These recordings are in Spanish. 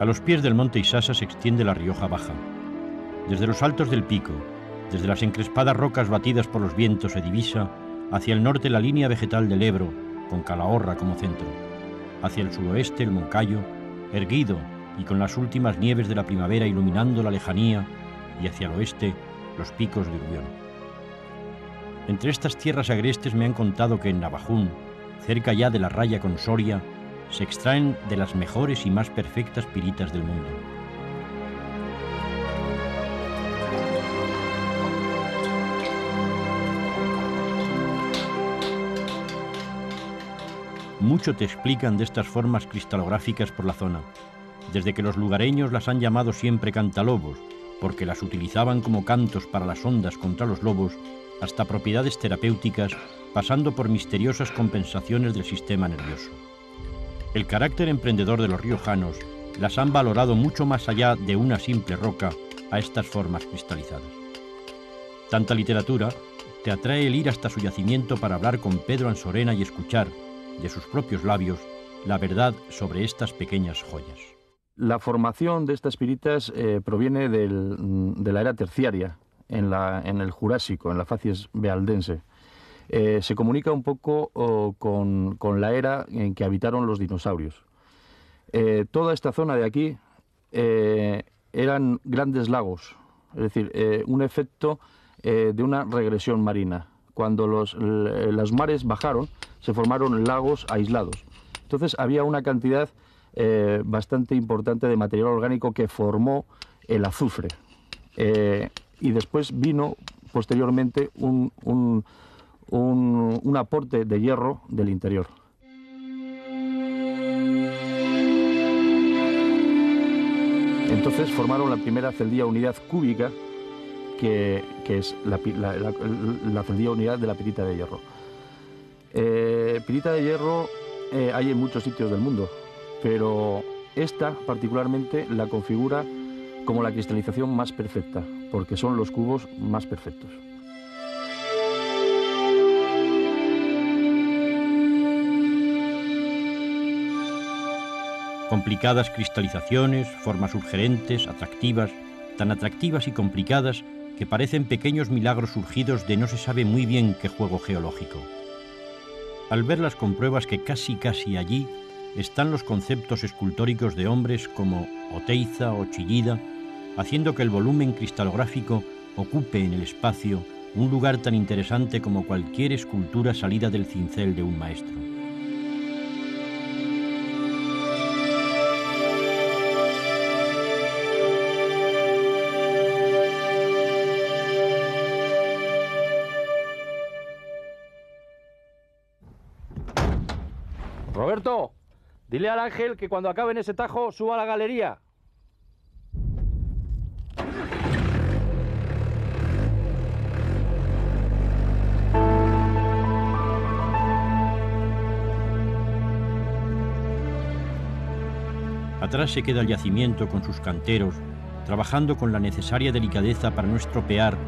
A los pies del monte Isasa se extiende la Rioja Baja. Desde los altos del pico, desde las encrespadas rocas batidas por los vientos, se divisa hacia el norte la línea vegetal del Ebro, con Calahorra como centro. Hacia el suroeste el Moncayo, erguido y con las últimas nieves de la primavera iluminando la lejanía, y hacia el oeste los picos de Urbión. Entre estas tierras agrestes me han contado que en Navajún, cerca ya de la raya con Soria, se extraen de las mejores y más perfectas piritas del mundo. Mucho te explican de estas formas cristalográficas por la zona, desde que los lugareños las han llamado siempre cantalobos, porque las utilizaban como cantos para las ondas contra los lobos, hasta propiedades terapéuticas, pasando por misteriosas compensaciones del sistema nervioso. El carácter emprendedor de los riojanos las han valorado mucho más allá de una simple roca a estas formas cristalizadas. Tanta literatura te atrae el ir hasta su yacimiento para hablar con Pedro Ansorena y escuchar, de sus propios labios, la verdad sobre estas pequeñas joyas. La formación de estas piritas proviene de la era terciaria, en el Jurásico, en la facies bealdense. Se comunica un poco con la era en que habitaron los dinosaurios. Toda esta zona de aquí eran grandes lagos, es decir, un efecto de una regresión marina. Cuando los mares bajaron, se formaron lagos aislados. Entonces había una cantidad bastante importante de material orgánico que formó el azufre. Y después vino, posteriormente, un aporte de hierro del interior. Entonces formaron la primera celdía unidad cúbica, que es la celdía unidad de la pirita de hierro. Pirita de hierro hay en muchos sitios del mundo, pero esta particularmente la configura como la cristalización más perfecta, porque son los cubos más perfectos. Complicadas cristalizaciones, formas sugerentes, atractivas, tan atractivas y complicadas que parecen pequeños milagros surgidos de no se sabe muy bien qué juego geológico. Al verlas compruebas que casi allí están los conceptos escultóricos de hombres como Oteiza o Chillida, haciendo que el volumen cristalográfico ocupe en el espacio un lugar tan interesante como cualquier escultura salida del cincel de un maestro. Roberto, dile al Ángel que cuando acabe en ese tajo suba a la galería. Atrás se queda el yacimiento con sus canteros, trabajando con la necesaria delicadeza para no estropear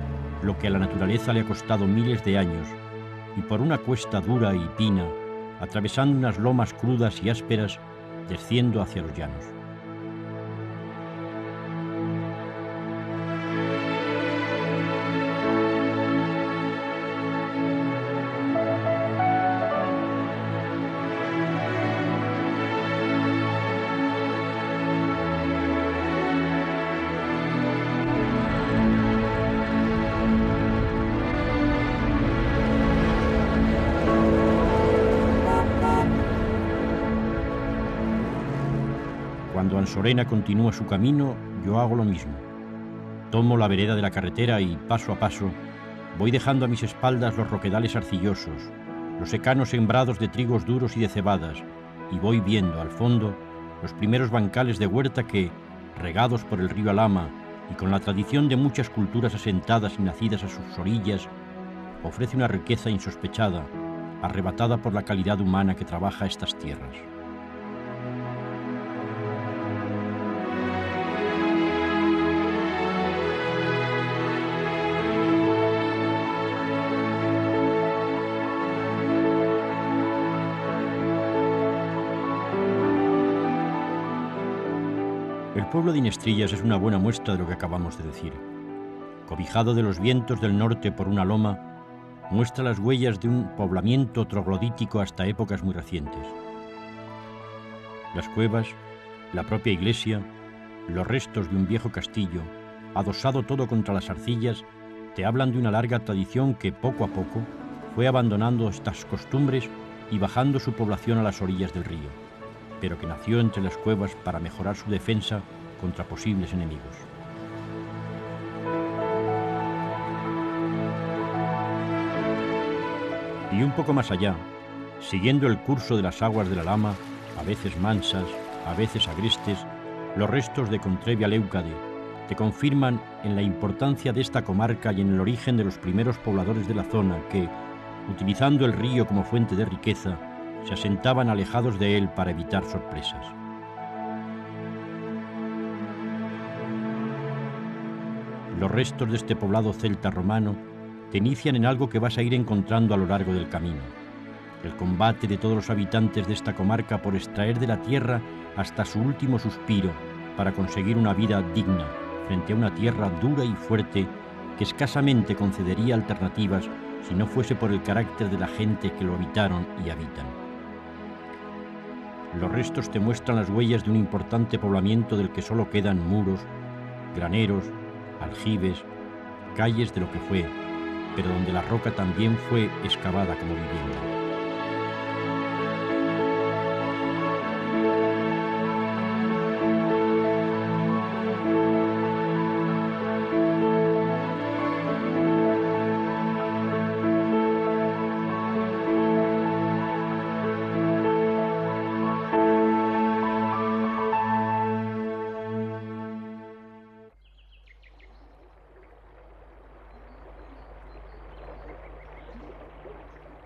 lo que a la naturaleza le ha costado miles de años, y por una cuesta dura y pina, atravesando unas lomas crudas y ásperas, desciendo hacia los llanos. Cuando Ansorena continúa su camino, yo hago lo mismo. Tomo la vereda de la carretera y, paso a paso, voy dejando a mis espaldas los roquedales arcillosos, los secanos sembrados de trigos duros y de cebadas, y voy viendo, al fondo, los primeros bancales de huerta que, regados por el río Alhama y con la tradición de muchas culturas asentadas y nacidas a sus orillas, ofrece una riqueza insospechada, arrebatada por la calidad humana que trabaja estas tierras. El pueblo de Inestrillas es una buena muestra de lo que acabamos de decir. Cobijado de los vientos del norte por una loma, muestra las huellas de un poblamiento troglodítico hasta épocas muy recientes. Las cuevas, la propia iglesia, los restos de un viejo castillo, adosado todo contra las arcillas, te hablan de una larga tradición que poco a poco fue abandonando estas costumbres y bajando su población a las orillas del río, pero que nació entre las cuevas para mejorar su defensa contra posibles enemigos. Y un poco más allá, siguiendo el curso de las aguas de la Lama, a veces mansas, a veces agrestes, los restos de Contrevia Leucade te confirman en la importancia de esta comarca y en el origen de los primeros pobladores de la zona que, utilizando el río como fuente de riqueza, se asentaban alejados de él para evitar sorpresas. Los restos de este poblado celta romano te inician en algo que vas a ir encontrando a lo largo del camino: el combate de todos los habitantes de esta comarca por extraer de la tierra hasta su último suspiro para conseguir una vida digna frente a una tierra dura y fuerte que escasamente concedería alternativas si no fuese por el carácter de la gente que lo habitaron y habitan. Los restos te muestran las huellas de un importante poblamiento del que solo quedan muros, graneros, aljibes, calles de lo que fue, pero donde la roca también fue excavada como vivienda.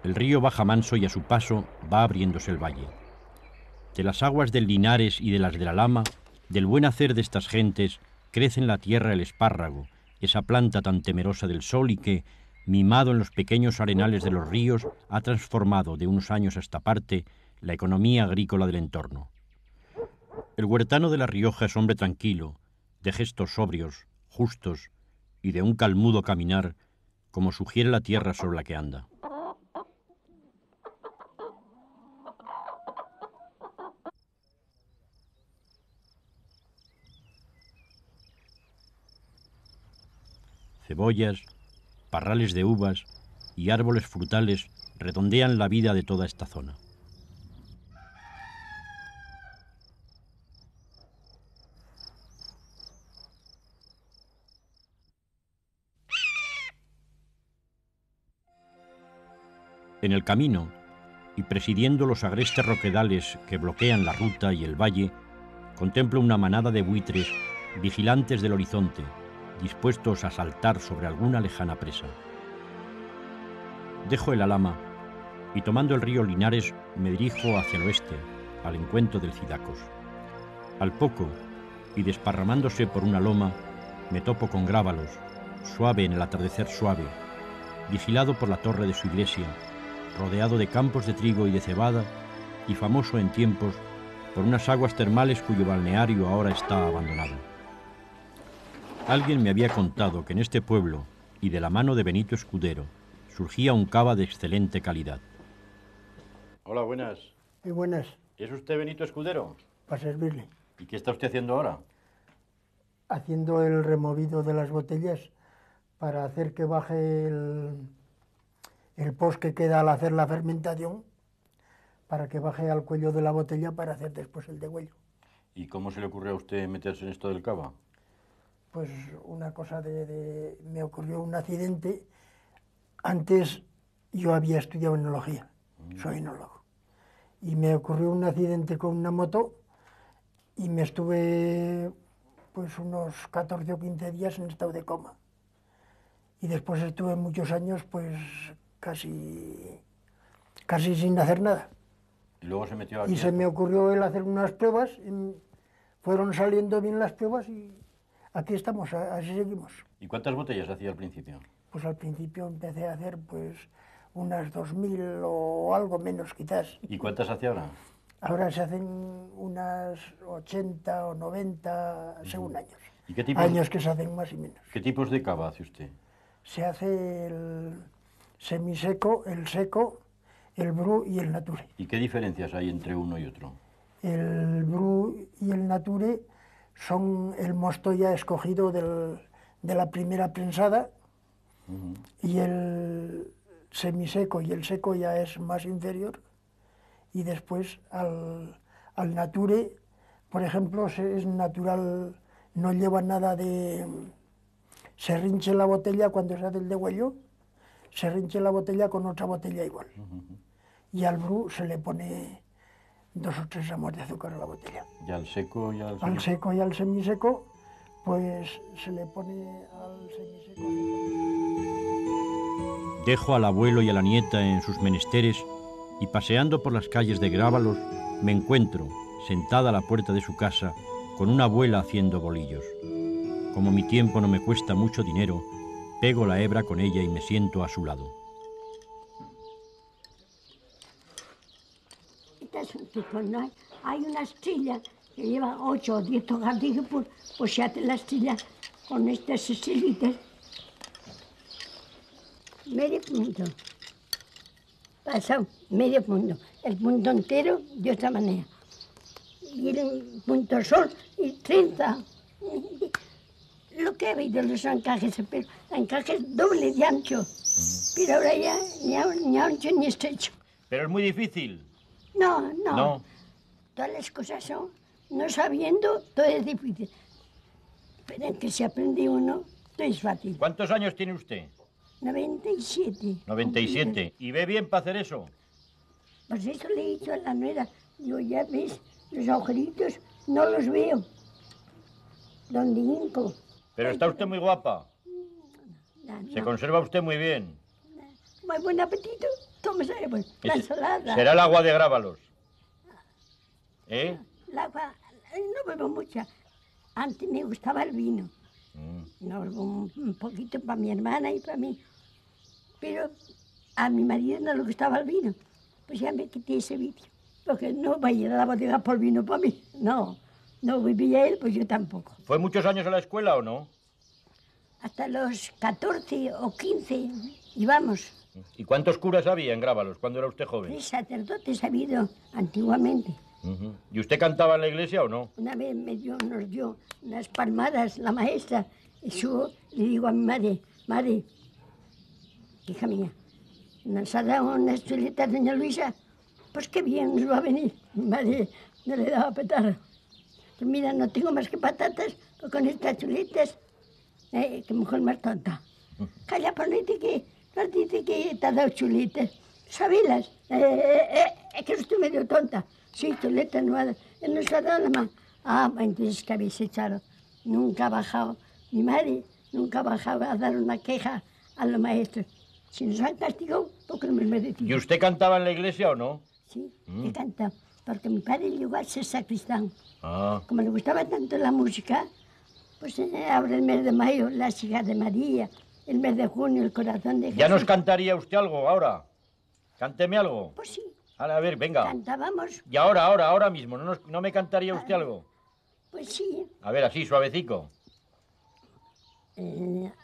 El río baja manso y a su paso va abriéndose el valle. De las aguas del Linares y de las de la Lama, del buen hacer de estas gentes, crece en la tierra el espárrago, esa planta tan temerosa del sol y que, mimado en los pequeños arenales de los ríos, ha transformado de unos años a esta parte la economía agrícola del entorno. El huertano de La Rioja es hombre tranquilo, de gestos sobrios, justos y de un calmudo caminar, como sugiere la tierra sobre la que anda. Cebollas, parrales de uvas y árboles frutales redondean la vida de toda esta zona. En el camino, y presidiendo los agrestes roquedales que bloquean la ruta y el valle, contemplo una manada de buitres vigilantes del horizonte, dispuestos a saltar sobre alguna lejana presa. Dejo el Alhama y, tomando el río Linares, me dirijo hacia el oeste, al encuentro del Cidacos. Al poco, y desparramándose por una loma, me topo con Grábalos, suave en el atardecer suave, vigilado por la torre de su iglesia, rodeado de campos de trigo y de cebada, y famoso en tiempos por unas aguas termales cuyo balneario ahora está abandonado. Alguien me había contado que en este pueblo, y de la mano de Benito Escudero, surgía un cava de excelente calidad. Hola, buenas. Y buenas, ¿Es usted Benito Escudero? para servirle. ¿Y qué está usted haciendo ahora? Haciendo el removido de las botellas para hacer que baje el pos que queda al hacer la fermentación, para que baje al cuello de la botella para hacer después el degüello. ¿Y cómo se le ocurrió a usted meterse en esto del cava? Pues una cosa me ocurrió un accidente. Antes yo había estudiado enología, soy enólogo, y me ocurrió un accidente con una moto y me estuve pues unos 14 o 15 días en estado de coma. Y después estuve muchos años pues casi sin hacer nada. ¿Y luego se metió aquí? Y se me ocurrió el hacer unas pruebas, y fueron saliendo bien las pruebas y aquí estamos, así seguimos. ¿Y cuántas botellas hacía al principio? Pues al principio empecé a hacer pues unas 2000 o algo menos quizás. ¿Y cuántas hace ahora? Ahora se hacen unas 80 o 90 según años. ¿Y qué tipos, Años que se hacen más y menos. qué tipos de cava hace usted? Se hace el semiseco, el seco, el bru y el nature. ¿Y qué diferencias hay entre uno y otro? El bru y el nature son el mosto ya escogido de la primera prensada, y el semiseco y el seco ya es más inferior, y después al nature, por ejemplo, es natural, no lleva nada de... Se rinche la botella cuando se hace el degüello, se rinche la botella con otra botella igual. Y al bru se le pone 2 o 3 gramos de azúcar a la botella. ¿Y al seco y al Al seco y al semiseco, pues se le pone al semiseco. Dejo al abuelo y a la nieta en sus menesteres y paseando por las calles de Grábalos me encuentro, sentada a la puerta de su casa, con una abuela haciendo bolillos. Como mi tiempo no me cuesta mucho dinero, pego la hebra con ella y me siento a su lado. Este es un tipo, ¿no? Hay una astilla que lleva 8 o 10 tocadillos, pues se hace la astilla con estas estilitas. Medio punto. Pasado, medio punto. El punto entero de otra manera. Y el punto sol y 30. Lo que ha habido los encajes, pero encajes doble de ancho. Pero ahora ya ni ancho ni estrecho. Pero es muy difícil. No. No. Todas las cosas son, no sabiendo, todo es difícil. Pero en que se aprende uno, todo es fácil. ¿Cuántos años tiene usted? 97. 97. ¿Y ve bien para hacer eso? Pues eso le he dicho a la nuera. Digo, ya ves, los agujeritos no los veo. Donde hinco. Pero está usted muy guapa. No. Se conserva usted muy bien. Muy buen apetito. Tómese pues, la ensalada. Será el agua de Grábalos. ¿Eh? El agua, no bebo mucha. Antes me gustaba el vino. No, un poquito para mi hermana y para mí. Pero a mi marido no le gustaba el vino. Pues ya me quité ese vicio. Porque no va a ir a la bodega por vino para mí. No vivía él, pues yo tampoco. ¿Fue muchos años a la escuela o no? Hasta los 14 o 15 íbamos. ¿Y cuántos curas había en Grábalos cuando era usted joven? 3 sacerdotes ha habido antiguamente. ¿Y usted cantaba en la iglesia o no? Una vez nos dio unas palmadas la maestra. Y yo le digo a mi madre, hija mía, ¿nos ha dado unas chuletas, doña Luisa? Pues qué bien nos va a venir. Mi madre no le daba petar. Pues mira, no tengo más que patatas, pues con estas chuletas, qué mujer más tonta. Calla, ponete que nos dice que te ha dado chuletas. ¿Sabílas? Es que estoy medio tonta. Sí, chuletas no nos ha dado la mano. Ah, entonces que habéis echado. Nunca ha bajado. Mi madre nunca ha bajado a dar una queja a los maestros. Si nos han castigado, porque no me merecido. ¿Y usted cantaba en la iglesia o no? Sí, he cantado. Porque mi padre llegó a ser sacristán. Ah. Como le gustaba tanto la música, pues ahora el mes de mayo, las hijas de María, el mes de junio, el corazón de Jesús. ¿Ya nos cantaría usted algo ahora? Cánteme algo. Pues sí. A ver, venga. Cantábamos. Y ahora mismo, ¿no me cantaría usted algo? Pues sí. A ver, así, suavecico.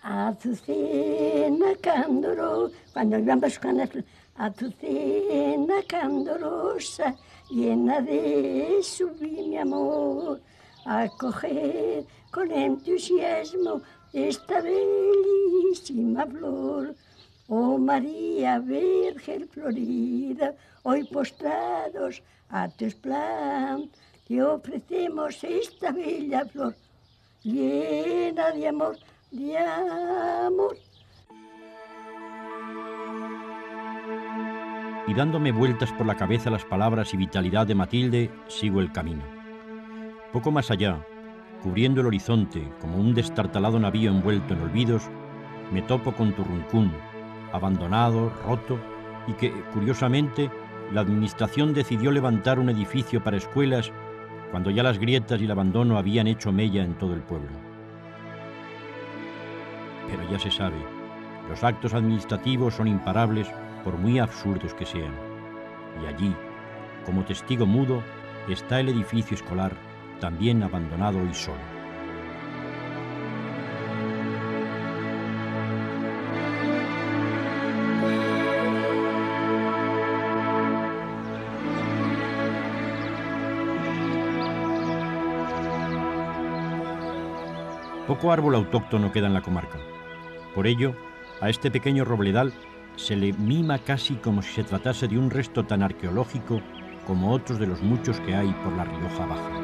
Azucena candorosa, cuando íbamos con las... Azucena candorosa, llena de sublime amor, a coger con entusiasmo esta bellísima flor. Oh María Virgen florida, hoy postrados a tus plantas, te ofrecemos esta bella flor, llena de amor, de amor. Y dándome vueltas por la cabeza las palabras y vitalidad de Matilde, sigo el camino. Poco más allá, cubriendo el horizonte como un destartalado navío envuelto en olvidos, me topo con Turruncún, abandonado, roto, y que, curiosamente, la administración decidió levantar un edificio para escuelas cuando ya las grietas y el abandono habían hecho mella en todo el pueblo. Pero ya se sabe, los actos administrativos son imparables por muy absurdos que sean. Y allí, Como testigo mudo está el edificio escolar, también abandonado y solo. Poco árbol autóctono queda en la comarca. Por ello, a este pequeño robledal se le mima casi como si se tratase de un resto tan arqueológico como otros de los muchos que hay por la Rioja Baja.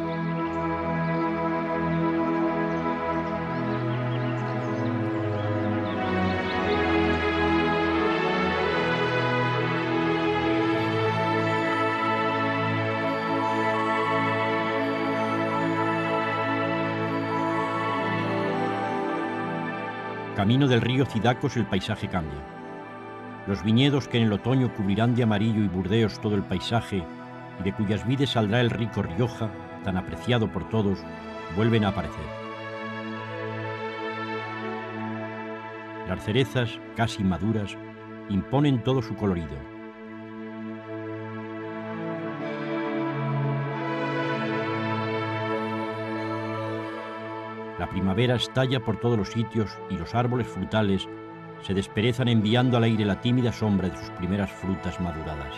Camino del río Cidacos el paisaje cambia. Los viñedos que en el otoño cubrirán de amarillo y burdeos todo el paisaje y de cuyas vides saldrá el rico Rioja, tan apreciado por todos, vuelven a aparecer. Las cerezas, casi maduras, imponen todo su colorido. La primavera estalla por todos los sitios y los árboles frutales se desperezan enviando al aire la tímida sombra de sus primeras frutas maduradas.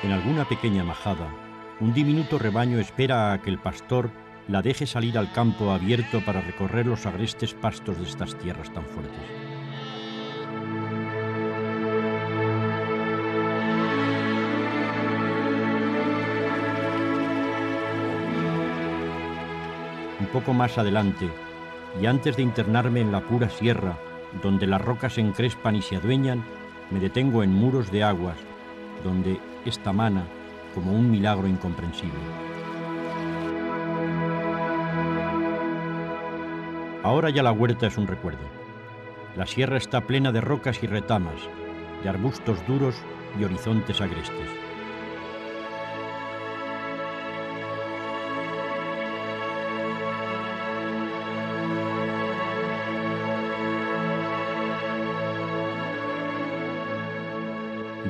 En alguna pequeña majada, un diminuto rebaño espera a que el pastor la deje salir al campo abierto para recorrer los agrestes pastos de estas tierras tan fuertes. Un poco más adelante, y antes de internarme en la pura sierra, donde las rocas se encrespan y se adueñan, me detengo en muros de aguas, donde esta mana como un milagro incomprensible. Ahora ya la huerta es un recuerdo. La sierra está plena de rocas y retamas, de arbustos duros y horizontes agrestes.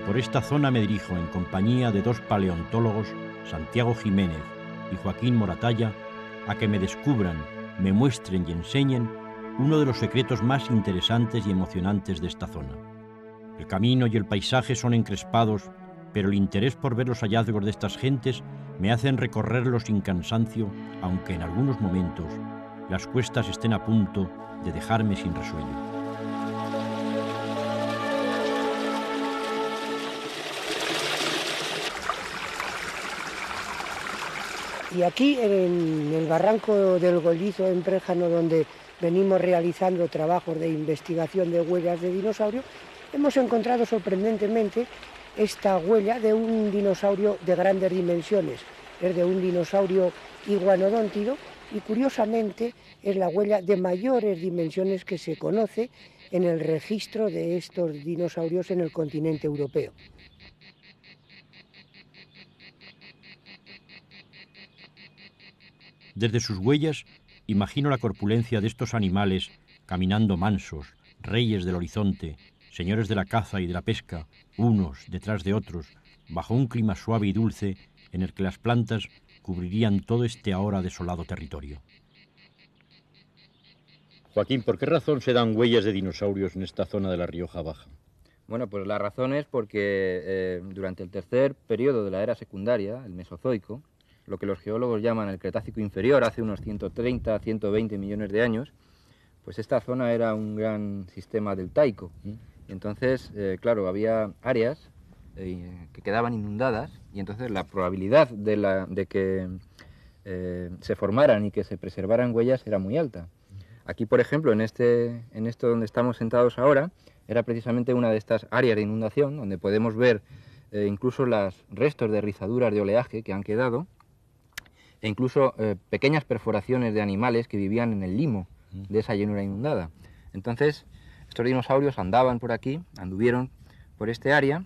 Por esta zona me dirijo en compañía de dos paleontólogos, Santiago Jiménez y Joaquín Moratalla, a que me descubran, me muestren y enseñen uno de los secretos más interesantes y emocionantes de esta zona. El camino y el paisaje son encrespados, pero el interés por ver los hallazgos de estas gentes me hacen recorrerlos sin cansancio, aunque en algunos momentos las cuestas estén a punto de dejarme sin resuello. Y aquí, en el barranco del Gollizo, en Préjano, donde venimos realizando trabajos de investigación de huellas de dinosaurio, hemos encontrado sorprendentemente esta huella de un dinosaurio de grandes dimensiones. Es de un dinosaurio iguanodóntido y, curiosamente, es la huella de mayores dimensiones que se conoce en el registro de estos dinosaurios en el continente europeo. Desde sus huellas, imagino la corpulencia de estos animales caminando mansos, reyes del horizonte, señores de la caza y de la pesca, unos detrás de otros, bajo un clima suave y dulce en el que las plantas cubrirían todo este ahora desolado territorio. Joaquín, ¿por qué razón se dan huellas de dinosaurios en esta zona de la Rioja Baja? Bueno, pues la razón es porque durante el tercer periodo de la era secundaria, el Mesozoico, lo que los geólogos llaman el Cretácico inferior, hace unos 130 a 120 millones de años, pues esta zona era un gran sistema deltaico. Entonces, claro, había áreas que quedaban inundadas y entonces la probabilidad de que se formaran y que se preservaran huellas era muy alta. Aquí, por ejemplo, en esto donde estamos sentados ahora, era precisamente una de estas áreas de inundación donde podemos ver incluso los restos de rizaduras de oleaje que han quedado, e incluso pequeñas perforaciones de animales que vivían en el limo de esa llanura inundada. Entonces, estos dinosaurios andaban por aquí, anduvieron por este área,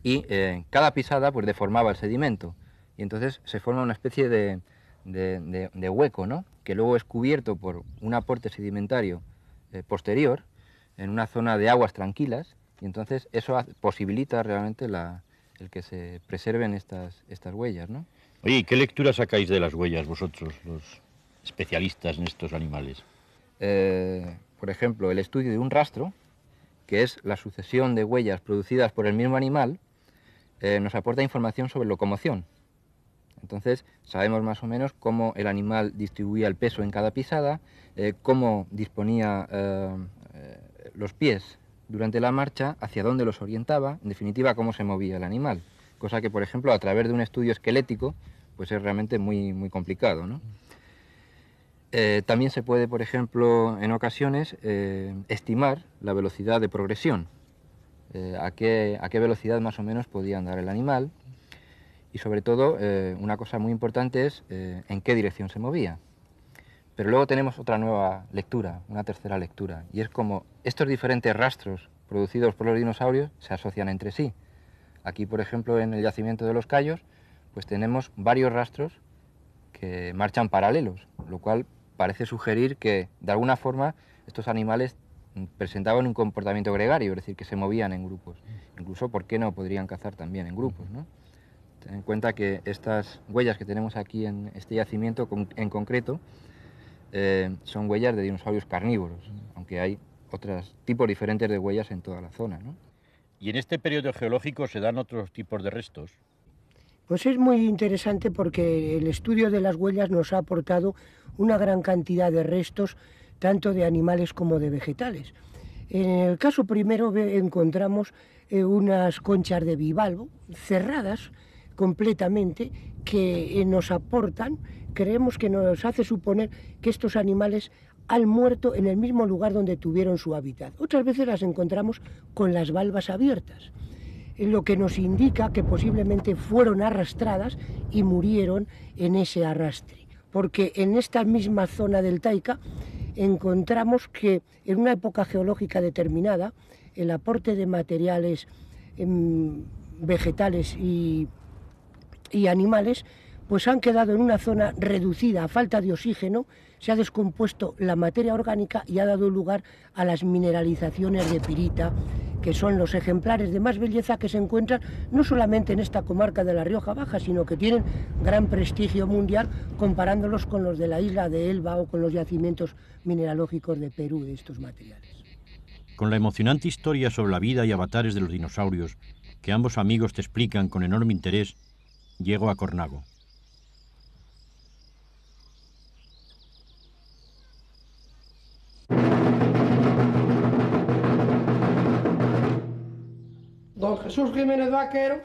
y cada pisada pues deformaba el sedimento y entonces se forma una especie de hueco, ¿no? Que luego es cubierto por un aporte sedimentario posterior en una zona de aguas tranquilas y entonces eso posibilita realmente el que se preserven estas huellas, ¿no? Oye, ¿y qué lectura sacáis de las huellas vosotros, los especialistas en estos animales? Por ejemplo, el estudio de un rastro, que es la sucesión de huellas producidas por el mismo animal, nos aporta información sobre locomoción. Entonces, sabemos más o menos cómo el animal distribuía el peso en cada pisada, cómo disponía los pies durante la marcha, hacia dónde los orientaba, en definitiva, cómo se movía el animal. Cosa que, por ejemplo, a través de un estudio esquelético, pues es realmente muy, muy complicado, ¿no? También se puede, por ejemplo, en ocasiones, estimar la velocidad de progresión, a qué velocidad más o menos podía andar el animal y sobre todo una cosa muy importante es en qué dirección se movía. Pero luego tenemos otra nueva lectura, una tercera lectura, y es como estos diferentes rastros producidos por los dinosaurios se asocian entre sí. Aquí, por ejemplo, en el yacimiento de los Cayos, pues tenemos varios rastros que marchan paralelos, lo cual parece sugerir que, de alguna forma, estos animales presentaban un comportamiento gregario, es decir, que se movían en grupos. Incluso, ¿por qué no podrían cazar también en grupos, ¿no? Ten en cuenta que estas huellas que tenemos aquí en este yacimiento en concreto son huellas de dinosaurios carnívoros, aunque hay otros tipos diferentes de huellas en toda la zona, ¿no? ¿Y en este periodo geológico se dan otros tipos de restos? Pues es muy interesante porque el estudio de las huellas nos ha aportado una gran cantidad de restos, tanto de animales como de vegetales. En el caso primero encontramos unas conchas de bivalvo cerradas completamente que nos aportan, creemos que nos hace suponer que estos animales han muerto en el mismo lugar donde tuvieron su hábitat. Otras veces las encontramos con las valvas abiertas, lo que nos indica que posiblemente fueron arrastradas y murieron en ese arrastre. Porque en esta misma zona del Taica encontramos que en una época geológica determinada el aporte de materiales vegetales y animales pues han quedado en una zona reducida a falta de oxígeno, se ha descompuesto la materia orgánica y ha dado lugar a las mineralizaciones de pirita, que son los ejemplares de más belleza que se encuentran no solamente en esta comarca de La Rioja Baja, sino que tienen gran prestigio mundial comparándolos con los de la isla de Elba o con los yacimientos mineralógicos de Perú de estos materiales. Con la emocionante historia sobre la vida y avatares de los dinosaurios que ambos amigos te explican con enorme interés, llego a Cornago. Don Jesús Jiménez Vaquero,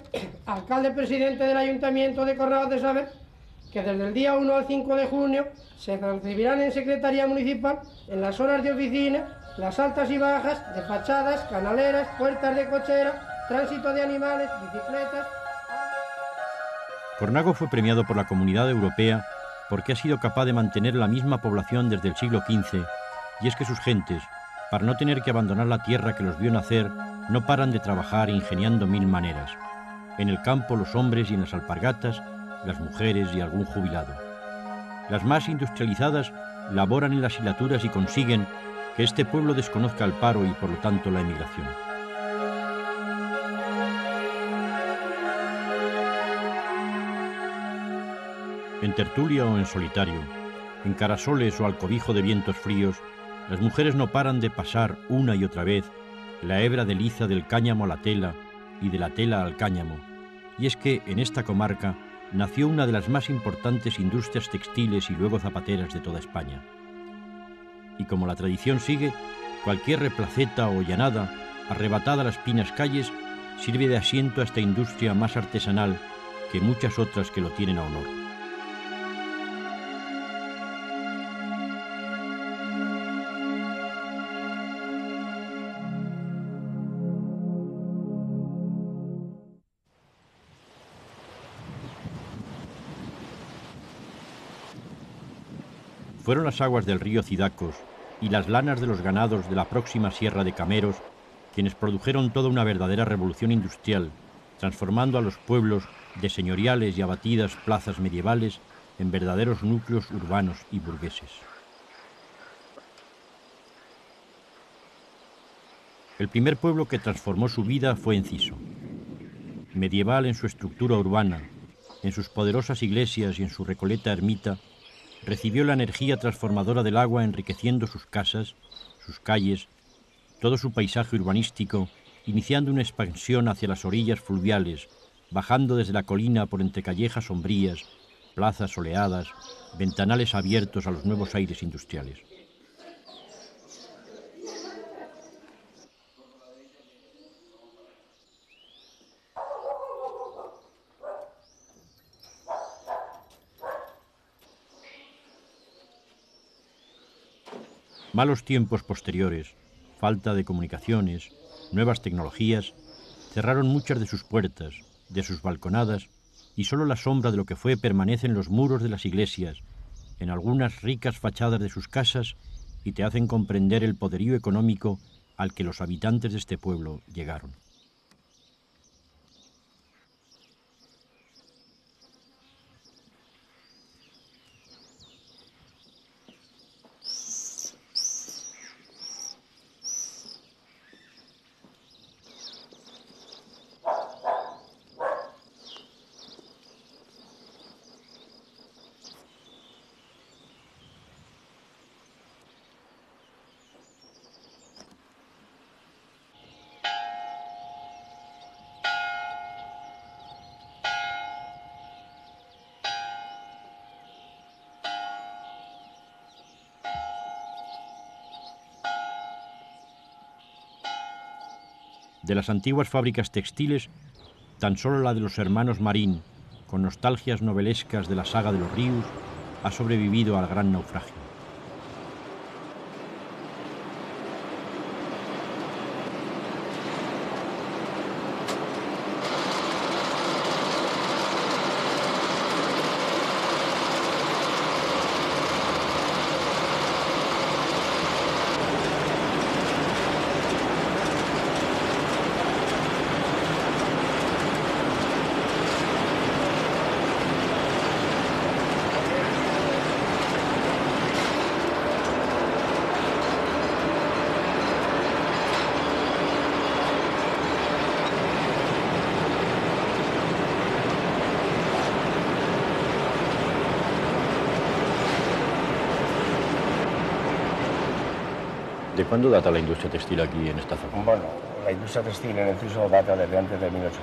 alcalde presidente del Ayuntamiento de Cornago, de saber que desde el día 1 al 5 de junio se recibirán en Secretaría Municipal, en las horas de oficina, las altas y bajas de fachadas, canaleras, puertas de cochera, tránsito de animales, bicicletas. Cornago fue premiado por la Comunidad Europea porque ha sido capaz de mantener la misma población desde el siglo XV, y es que sus gentes, para no tener que abandonar la tierra que los vio nacer, no paran de trabajar ingeniando mil maneras. En el campo los hombres y en las alpargatas las mujeres y algún jubilado. Las más industrializadas laboran en las hilaturas y consiguen que este pueblo desconozca el paro y por lo tanto la emigración. En tertulia o en solitario, en carasoles o al cobijo de vientos fríos, las mujeres no paran de pasar una y otra vez la hebra de liza del cáñamo a la tela y de la tela al cáñamo, y es que en esta comarca nació una de las más importantes industrias textiles y luego zapateras de toda España. Y como la tradición sigue, cualquier replaceta o llanada, arrebatada a las pinas calles, sirve de asiento a esta industria más artesanal que muchas otras que lo tienen a honor. Fueron las aguas del río Cidacos y las lanas de los ganados de la próxima Sierra de Cameros quienes produjeron toda una verdadera revolución industrial transformando a los pueblos de señoriales y abatidas plazas medievales en verdaderos núcleos urbanos y burgueses. El primer pueblo que transformó su vida fue Enciso. Medieval en su estructura urbana, en sus poderosas iglesias y en su recoleta ermita, recibió la energía transformadora del agua enriqueciendo sus casas, sus calles, todo su paisaje urbanístico, iniciando una expansión hacia las orillas fluviales, bajando desde la colina por entre callejas sombrías, plazas soleadas, ventanales abiertos a los nuevos aires industriales. Malos tiempos posteriores, falta de comunicaciones, nuevas tecnologías, cerraron muchas de sus puertas, de sus balconadas, y solo la sombra de lo que fue permanece en los muros de las iglesias, en algunas ricas fachadas de sus casas, y te hacen comprender el poderío económico al que los habitantes de este pueblo llegaron. De las antiguas fábricas textiles, tan solo la de los hermanos Marín, con nostalgias novelescas de la saga de los ríos, ha sobrevivido al gran naufragio. ¿De cuándo data la industria textil aquí en esta zona? Bueno, la industria textil en Enciso data desde antes de 1800.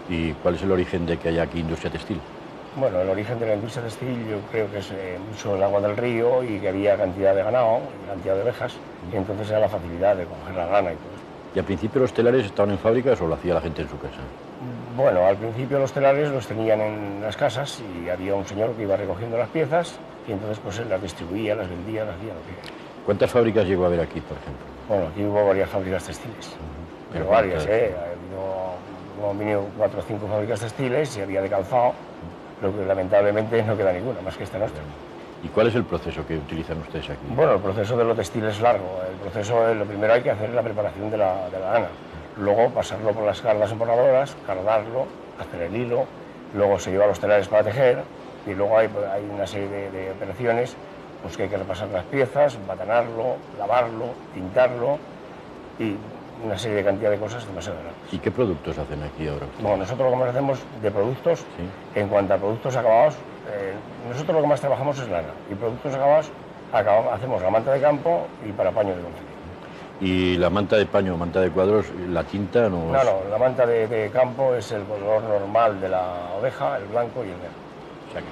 ¿Y cuál es el origen de que haya aquí industria textil? Bueno, el origen de la industria textil yo creo que es mucho el agua del río y que había cantidad de ganado, cantidad de ovejas, y entonces era la facilidad de coger la lana y todo eso. ¿Y al principio los telares estaban en fábricas o lo hacía la gente en su casa? Bueno, al principio los telares los tenían en las casas y había un señor que iba recogiendo las piezas y entonces pues él las distribuía, las vendía, las hacía lo que... ¿Cuántas fábricas llegó a haber aquí, por ejemplo? Bueno, aquí hubo varias fábricas textiles, pero varias, Ha habido 4 o 5 fábricas textiles y había de calzado, pero que lamentablemente no queda ninguna, más que esta nuestra. ¿Y cuál es el proceso que utilizan ustedes aquí? Bueno, el proceso de lo textil es largo. El proceso, lo primero hay que hacer la preparación de la lana, luego pasarlo por las cardas emborradoras, cardarlo, hacer el hilo, luego se lleva a los telares para tejer y luego hay una serie de operaciones pues que hay que repasar las piezas, batanarlo, lavarlo, tintarlo y una serie de cantidad de cosas demasiado grandes. ¿Y qué productos hacen aquí ahora? Bueno, nosotros lo que más hacemos de productos, ¿sí? En cuanto a productos acabados, nosotros lo que más trabajamos es lana y productos acabados hacemos la manta de campo y para paño de gonzalo. ¿Y la manta de paño, manta de cuadros, la tinta no? No, la manta de campo es el color normal de la oveja, el blanco y el negro. O sea que...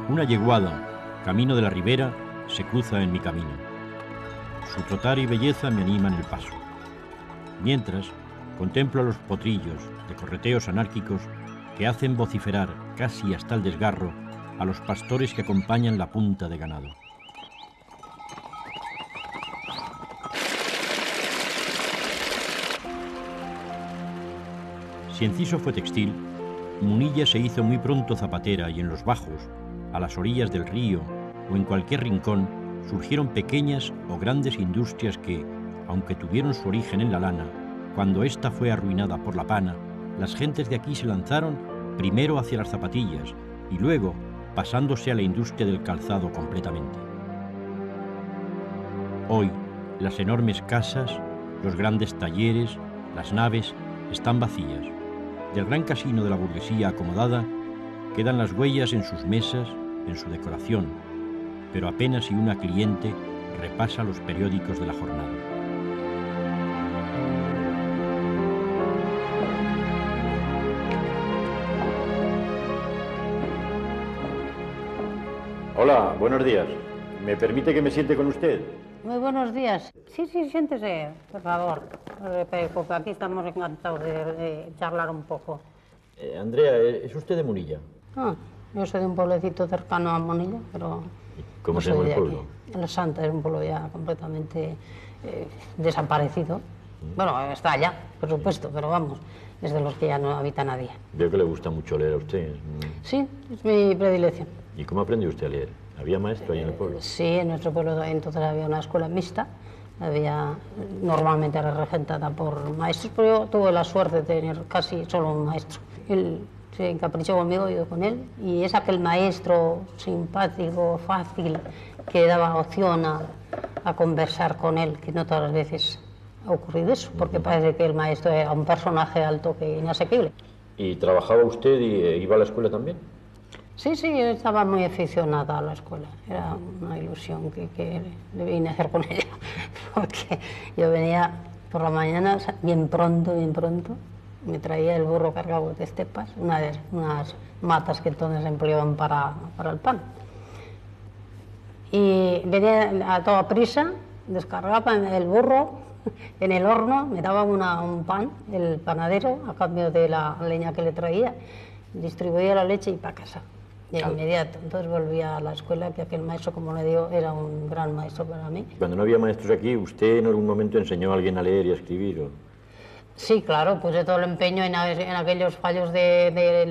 Una yeguada, camino de la ribera, se cruza en mi camino. Su trotar y belleza me animan el paso. Mientras, contemplo los potrillos de correteos anárquicos que hacen vociferar casi hasta el desgarro a los pastores que acompañan la punta de ganado. Si Enciso fue textil, Munilla se hizo muy pronto zapatera y en los bajos, a las orillas del río o en cualquier rincón, surgieron pequeñas o grandes industrias que, aunque tuvieron su origen en la lana, cuando ésta fue arruinada por la pana, las gentes de aquí se lanzaron primero hacia las zapatillas y luego pasándose a la industria del calzado completamente. Hoy, las enormes casas, los grandes talleres, las naves están vacías. Del gran casino de la burguesía acomodada quedan las huellas en sus mesas, en su decoración, pero apenas si una cliente repasa los periódicos de la jornada. Hola, buenos días. ¿Me permite que me siente con usted? Muy buenos días. Sí, siéntese, por favor. Porque aquí estamos encantados de charlar un poco. Andrea, ¿es usted de Munilla? Yo soy de un pueblecito cercano a Munilla, pero... ¿Cómo se llama el pueblo? La Santa es un pueblo ya completamente desaparecido. Bueno, está allá, por supuesto, pero vamos, es de los que ya no habita nadie. Veo que le gusta mucho leer a usted. Sí, es mi predilección. ¿Y cómo aprendió usted a leer? ¿Había maestro ahí en el pueblo? Sí, en nuestro pueblo entonces había una escuela mixta. Normalmente era regentada por maestros, pero yo tuve la suerte de tener casi solo un maestro. Él se encaprichó conmigo, yo con él, y es aquel maestro simpático, fácil, que daba opción a conversar con él, que no todas las veces ha ocurrido eso, porque parece que el maestro era un personaje alto que inasequible. ¿Y trabajaba usted y iba a la escuela también? Sí, yo estaba muy aficionada a la escuela. Era una ilusión que vine a hacer con ella, porque yo venía por la mañana bien pronto, me traía el burro cargado de estepas, unas matas que entonces empleaban para el pan. Y venía a toda prisa, descargaba el burro en el horno, me daba un pan, el panadero, a cambio de la leña que le traía, distribuía la leche y para casa. De inmediato. Entonces volví a la escuela, que aquel maestro, como le digo, era un gran maestro para mí. Cuando no había maestros aquí, ¿usted en algún momento enseñó a alguien a leer y a escribir? ¿O? Sí, claro, puse todo el empeño en aquellos fallos de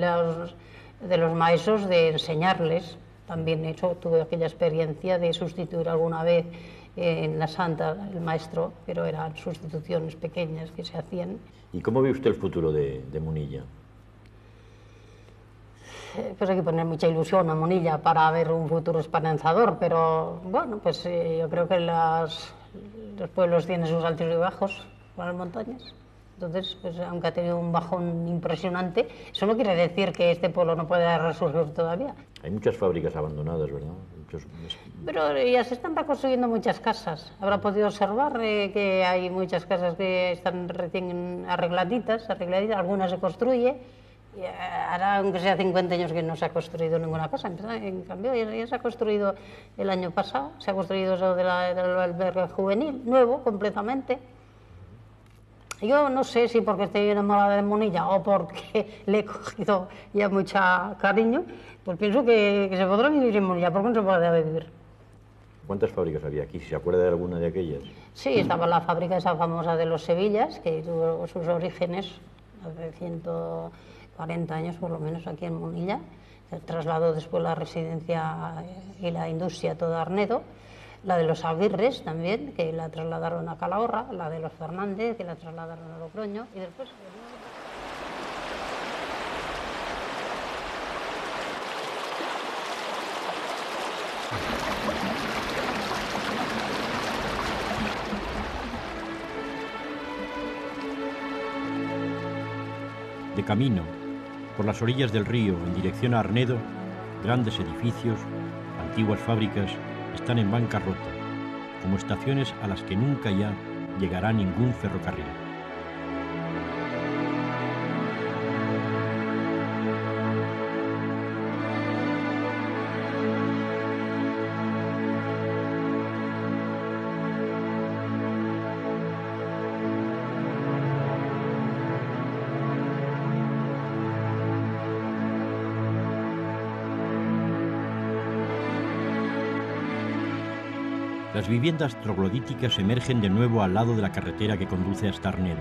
los maestros de enseñarles. También tuve aquella experiencia de sustituir alguna vez en la Santa el maestro, pero eran sustituciones pequeñas que se hacían. ¿Y cómo ve usted el futuro de Munilla? Pues hay que poner mucha ilusión a Munilla para ver un futuro esperanzador, pero bueno, pues yo creo que los pueblos tienen sus altos y bajos con las montañas. Entonces, pues aunque ha tenido un bajón impresionante, eso no quiere decir que este pueblo no pueda resurgir todavía. Hay muchas fábricas abandonadas, ¿verdad? Pero ya se están reconstruyendo muchas casas. Habrá podido observar que hay muchas casas que están recién arregladitas, algunas se construye. Ahora, aunque sea 50 años que no se ha construido ninguna casa, en cambio ya se ha construido el año pasado, se ha construido eso del albergue juvenil, nuevo, completamente. Yo no sé si porque estoy enamorada de Munilla o porque le he cogido ya mucho cariño, pues pienso que se podrá vivir en Munilla, porque no se puede vivir. ¿Cuántas fábricas había aquí? ¿Se acuerda de alguna de aquellas? Sí, estaba la fábrica esa famosa de los Sevillas, que tuvo sus orígenes hace 140 años por lo menos aquí en Munilla. Se trasladó después la residencia y la industria toda a Arnedo. La de los Aguirres también, que la trasladaron a Calahorra, la de los Fernández, que la trasladaron a Logroño, y después... De camino, por las orillas del río en dirección a Arnedo, grandes edificios, antiguas fábricas, están en bancarrota, como estaciones a las que nunca ya llegará ningún ferrocarril. las viviendas troglodíticas emergen de nuevo al lado de la carretera que conduce hasta Arnedo.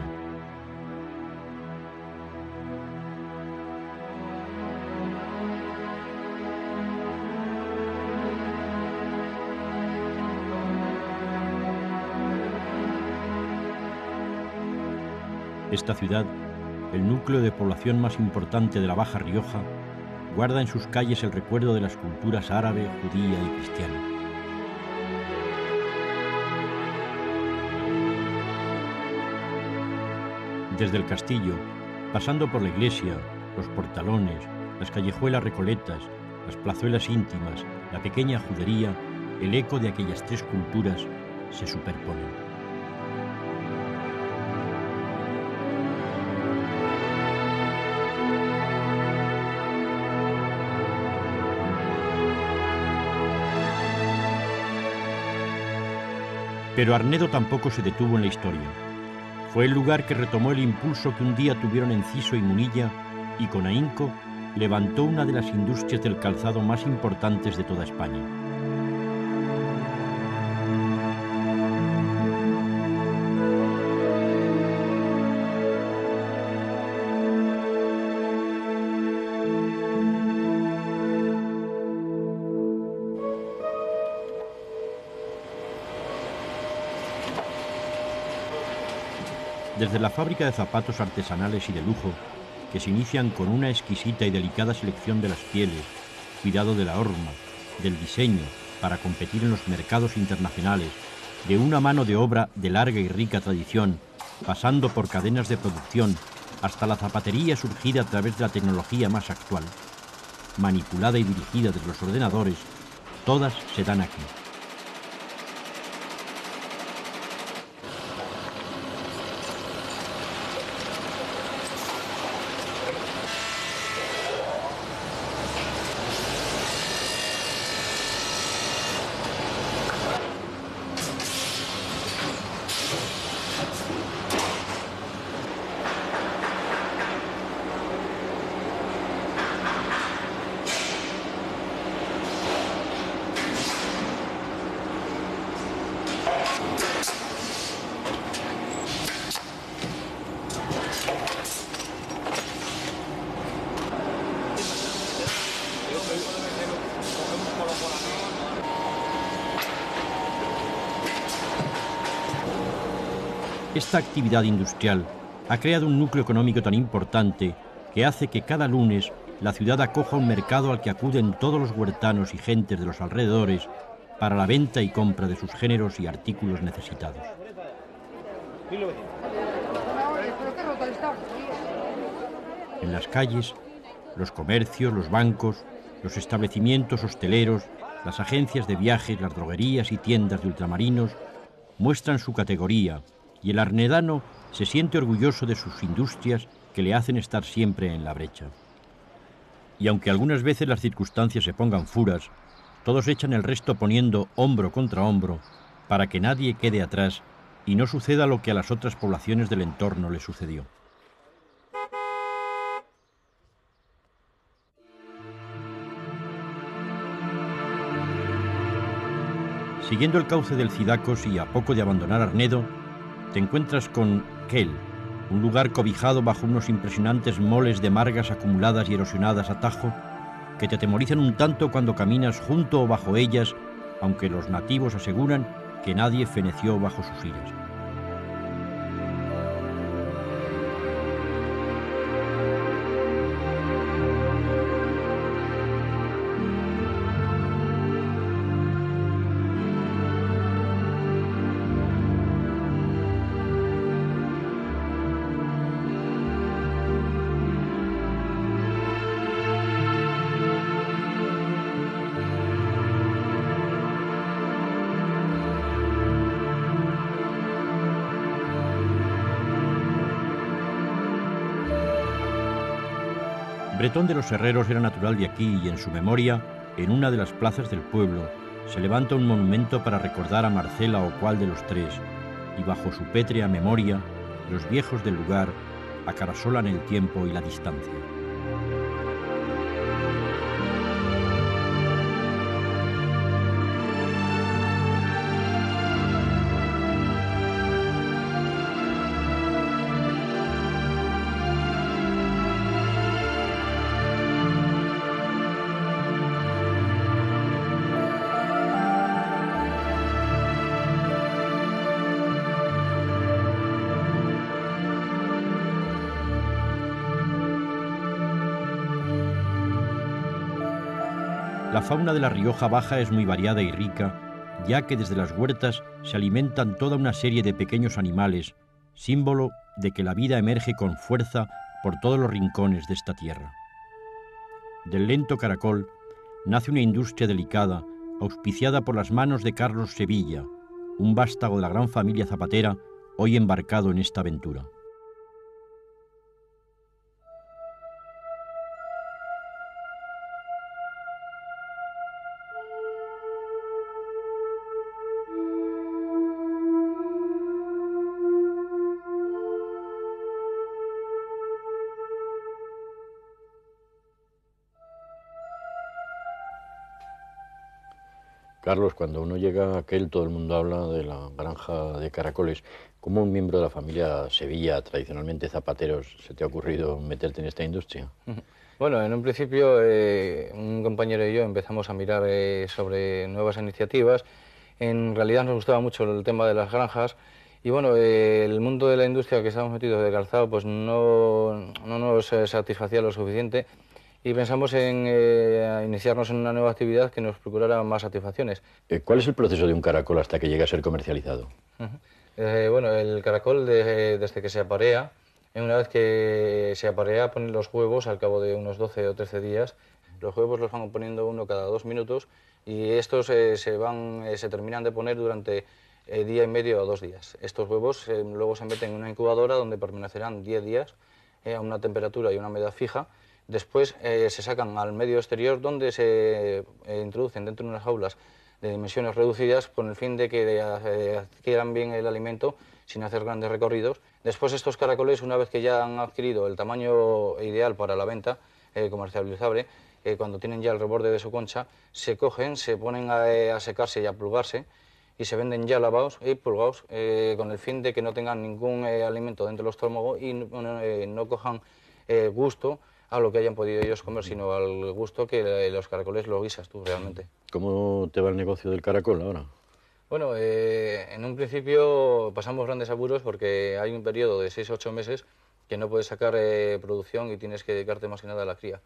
Esta ciudad, el núcleo de población más importante de la Baja Rioja, guarda en sus calles el recuerdo de las culturas árabe, judía y cristiana. Desde el castillo, pasando por la iglesia, los portalones, las callejuelas recoletas, las plazuelas íntimas, la pequeña judería, el eco de aquellas tres culturas se superponen. Pero Arnedo tampoco se detuvo en la historia. Fue el lugar que retomó el impulso que un día tuvieron Enciso y Munilla y con ahínco levantó una de las industrias del calzado más importantes de toda España. Desde la fábrica de zapatos artesanales y de lujo, que se inician con una exquisita y delicada selección de las pieles, cuidado de la horma, del diseño, para competir en los mercados internacionales, de una mano de obra de larga y rica tradición, pasando por cadenas de producción, hasta la zapatería surgida a través de la tecnología más actual, manipulada y dirigida desde los ordenadores, todas se dan aquí. Esta actividad industrial ha creado un núcleo económico tan importante que hace que cada lunes la ciudad acoja un mercado al que acuden todos los huertanos y gentes de los alrededores para la venta y compra de sus géneros y artículos necesitados. En las calles, los comercios, los bancos, los establecimientos hosteleros, las agencias de viajes, las droguerías y tiendas de ultramarinos muestran su categoría, y el arnedano se siente orgulloso de sus industrias que le hacen estar siempre en la brecha. Y aunque algunas veces las circunstancias se pongan furas, todos echan el resto poniendo hombro contra hombro para que nadie quede atrás y no suceda lo que a las otras poblaciones del entorno le sucedió. Siguiendo el cauce del Cidacos y a poco de abandonar Arnedo, te encuentras con Quel, un lugar cobijado bajo unos impresionantes moles de margas acumuladas y erosionadas a tajo, que te atemorizan un tanto cuando caminas junto o bajo ellas, aunque los nativos aseguran que nadie feneció bajo sus iras. Bretón de los Herreros era natural de aquí y en su memoria, en una de las plazas del pueblo, se levanta un monumento para recordar a Marcela o cual de los tres, y bajo su pétrea memoria, los viejos del lugar acarasolan el tiempo y la distancia. La fauna de La Rioja Baja es muy variada y rica, ya que desde las huertas se alimentan toda una serie de pequeños animales, símbolo de que la vida emerge con fuerza por todos los rincones de esta tierra. Del lento caracol nace una industria delicada, auspiciada por las manos de Carlos Sevilla, un vástago de la gran familia zapatera, hoy embarcado en esta aventura. Carlos, cuando uno llega a aquel, todo el mundo habla de la granja de caracoles. ¿Cómo un miembro de la familia Sevilla, tradicionalmente zapateros, se te ha ocurrido meterte en esta industria? Bueno, en un principio un compañero y yo empezamos a mirar sobre nuevas iniciativas. En realidad nos gustaba mucho el tema de las granjas y bueno, el mundo de la industria que estamos metidos de calzado pues no nos satisfacía lo suficiente. Y pensamos en iniciarnos en una nueva actividad que nos procurara más satisfacciones. ¿Cuál es el proceso de un caracol hasta que llega a ser comercializado? Bueno, el caracol desde que se aparea, una vez que se aparea ponen los huevos al cabo de unos 12 o 13 días. Los huevos los van poniendo uno cada 2 minutos y estos se terminan de poner durante día y medio o 2 días. Estos huevos luego se meten en una incubadora donde permanecerán 10 días a una temperatura y una humedad fija. Después se sacan al medio exterior donde se introducen dentro de unas jaulas de dimensiones reducidas con el fin de que adquieran bien el alimento sin hacer grandes recorridos. Después estos caracoles, una vez que ya han adquirido el tamaño ideal para la venta comercializable, cuando tienen ya el reborde de su concha, se cogen, se ponen a secarse y a plugarse y se venden ya lavados y pulgados con el fin de que no tengan ningún alimento dentro del estómago y no cojan gusto a lo que hayan podido ellos comer, sino al gusto que los caracoles lo guisas tú realmente. ¿Cómo te va el negocio del caracol ahora? Bueno, en un principio pasamos grandes apuros porque hay un periodo de 6 o 8 meses que no puedes sacar producción y tienes que dedicarte más que nada a la cría.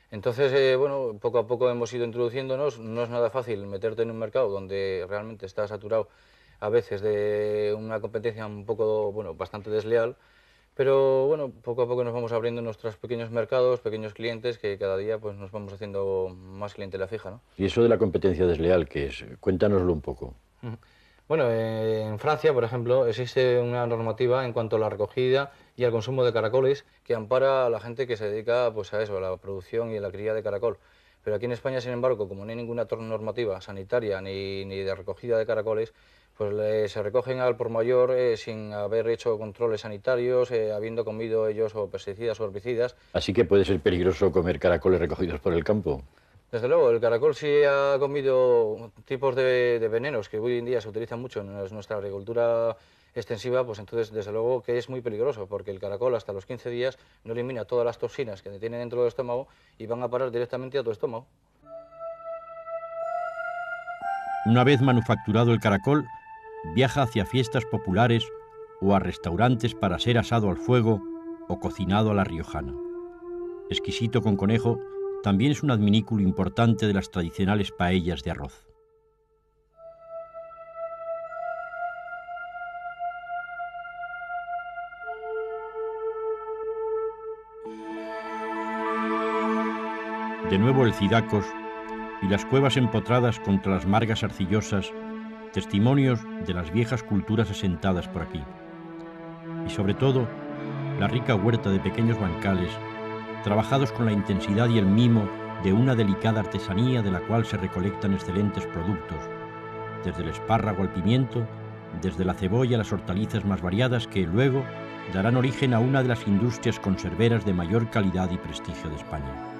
Entonces, bueno, poco a poco hemos ido introduciéndonos. No es nada fácil meterte en un mercado donde realmente está saturado a veces de una competencia un poco, bueno, bastante desleal. Pero bueno, poco a poco nos vamos abriendo nuestros pequeños mercados, pequeños clientes, que cada día pues nos vamos haciendo más clientela fija, ¿no? ¿Y eso de la competencia desleal qué es? Cuéntanoslo un poco. Bueno, en Francia, por ejemplo, existe una normativa en cuanto a la recogida y al consumo de caracoles que ampara a la gente que se dedica pues, a eso, a la producción y a la cría de caracol. Pero aquí en España, sin embargo, como no hay ninguna normativa sanitaria ni de recogida de caracoles, pues se recogen al por mayor sin haber hecho controles sanitarios, habiendo comido ellos o pesticidas o herbicidas. Así que puede ser peligroso comer caracoles recogidos por el campo. Desde luego, el caracol sí ha comido tipos de venenos que hoy en día se utilizan mucho en nuestra agricultura extensiva, pues entonces desde luego que es muy peligroso, porque el caracol hasta los 15 días no elimina todas las toxinas que tiene dentro del estómago y van a parar directamente a tu estómago. Una vez manufacturado el caracol, viaja hacia fiestas populares o a restaurantes para ser asado al fuego o cocinado a la riojana. Exquisito con conejo, también es un adminículo importante de las tradicionales paellas de arroz. De nuevo el Cidacos y las cuevas empotradas contra las margas arcillosas, testimonios de las viejas culturas asentadas por aquí. Y sobre todo, la rica huerta de pequeños bancales, trabajados con la intensidad y el mimo de una delicada artesanía de la cual se recolectan excelentes productos, desde el espárrago al pimiento, desde la cebolla a las hortalizas más variadas que luego darán origen a una de las industrias conserveras de mayor calidad y prestigio de España.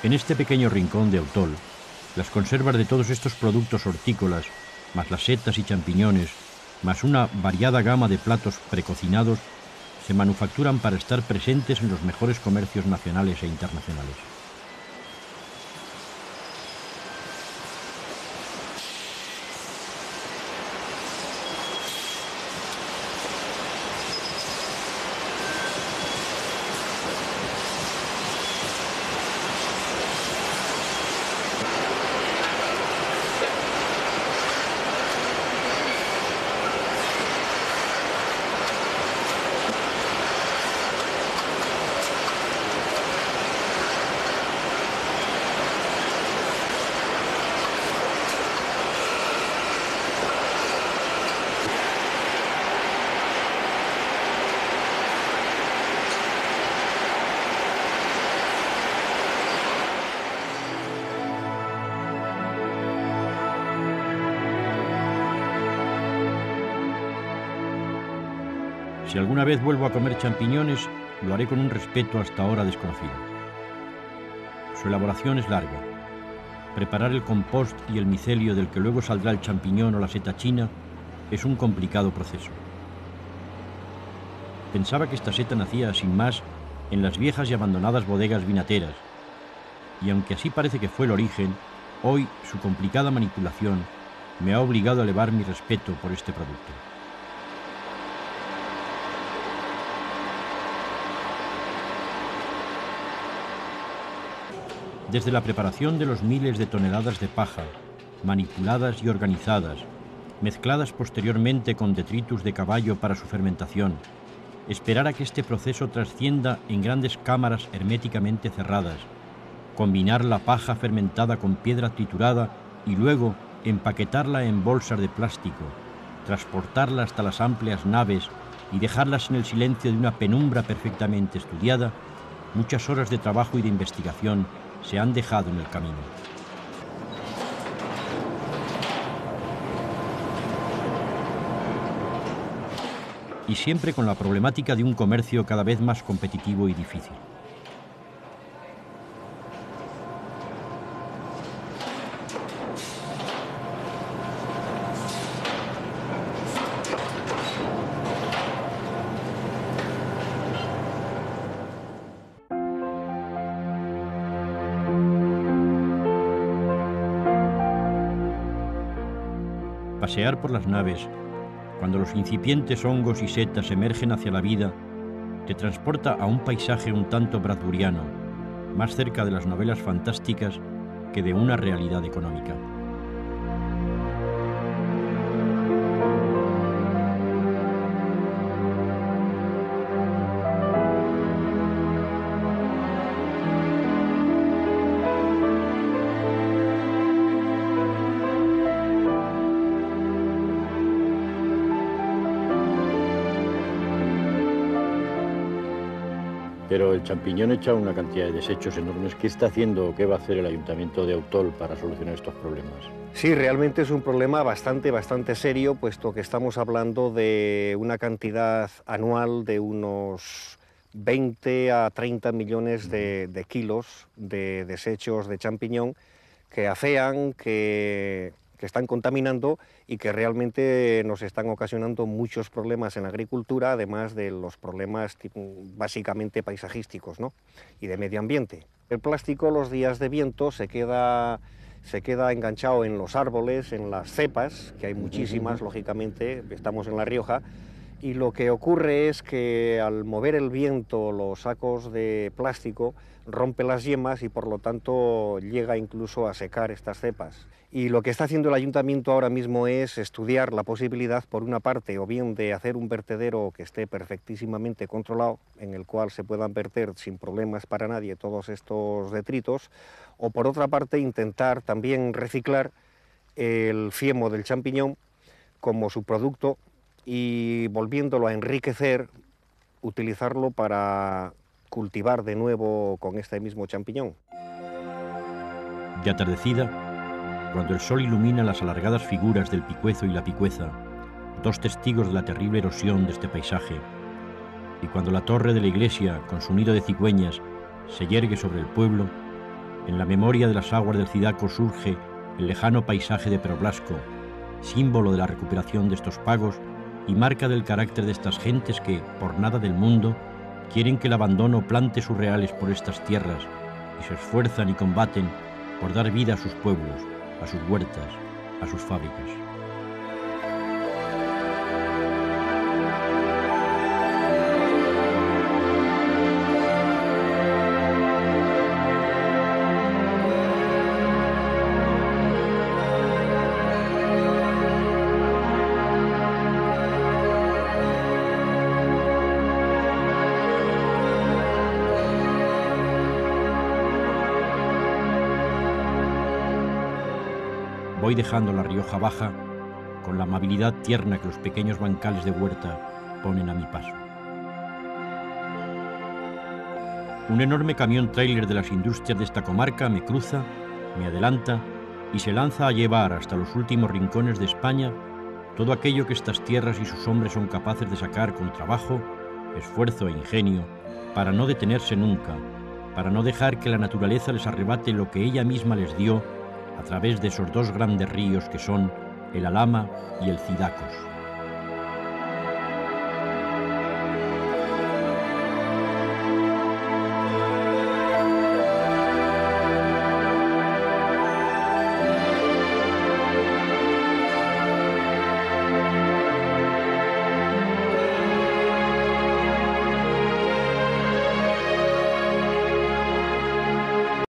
En este pequeño rincón de Autol, las conservas de todos estos productos hortícolas, más las setas y champiñones, más una variada gama de platos precocinados, se manufacturan para estar presentes en los mejores comercios nacionales e internacionales. Si alguna vez vuelvo a comer champiñones, lo haré con un respeto hasta ahora desconocido. Su elaboración es larga. Preparar el compost y el micelio del que luego saldrá el champiñón o la seta china es un complicado proceso. Pensaba que esta seta nacía sin más en las viejas y abandonadas bodegas vinateras, y aunque así parece que fue el origen, hoy su complicada manipulación me ha obligado a elevar mi respeto por este producto. Desde la preparación de los miles de toneladas de paja, manipuladas y organizadas, mezcladas posteriormente con detritus de caballo para su fermentación, esperar a que este proceso trascienda en grandes cámaras herméticamente cerradas, combinar la paja fermentada con piedra triturada y luego empaquetarla en bolsas de plástico, transportarla hasta las amplias naves y dejarlas en el silencio de una penumbra perfectamente estudiada, muchas horas de trabajo y de investigación se han dejado en el camino. Y siempre con la problemática de un comercio cada vez más competitivo y difícil. Pasear por las naves, cuando los incipientes hongos y setas emergen hacia la vida, te transporta a un paisaje un tanto bradburiano, más cerca de las novelas fantásticas que de una realidad económica. Pero el champiñón echa una cantidad de desechos enormes. ¿Qué está haciendo o qué va a hacer el Ayuntamiento de Autol para solucionar estos problemas? Sí, realmente es un problema bastante serio, puesto que estamos hablando de una cantidad anual de unos 20 a 30 millones de kilos de desechos de champiñón que afean, que están contaminando y que realmente nos están ocasionando muchos problemas en la agricultura, además de los problemas básicamente paisajísticos, ¿no? Y de medio ambiente. El plástico, los días de viento, se queda enganchado en los árboles, en las cepas, que hay muchísimas, lógicamente, estamos en La Rioja, y lo que ocurre es que al mover el viento los sacos de plástico rompe las yemas y por lo tanto llega incluso a secar estas cepas. Y lo que está haciendo el ayuntamiento ahora mismo es estudiar la posibilidad, por una parte, o bien de hacer un vertedero que esté perfectísimamente controlado, en el cual se puedan verter sin problemas para nadie todos estos detritos, o por otra parte intentar también reciclar el fiemo del champiñón como subproducto y volviéndolo a enriquecer, utilizarlo para cultivar de nuevo con este mismo champiñón. De atardecida, cuando el sol ilumina las alargadas figuras del picuezo y la picueza, dos testigos de la terrible erosión de este paisaje, y cuando la torre de la iglesia, con su nido de cigüeñas, se yergue sobre el pueblo, En la memoria de las aguas del Cidaco surge el lejano paisaje de Peroblasco, símbolo de la recuperación de estos pagos y marca del carácter de estas gentes que, por nada del mundo, quieren que el abandono plante sus reales por estas tierras y se esfuerzan y combaten por dar vida a sus pueblos, a sus huertas, a sus fábricas. Voy dejando la Rioja Baja con la amabilidad tierna que los pequeños bancales de huerta ponen a mi paso. Un enorme camión tráiler de las industrias de esta comarca me cruza, me adelanta y se lanza a llevar hasta los últimos rincones de España todo aquello que estas tierras y sus hombres son capaces de sacar con trabajo, esfuerzo e ingenio para no detenerse nunca, para no dejar que la naturaleza les arrebate lo que ella misma les dio a través de esos dos grandes ríos que son el Alhama y el Cidacos.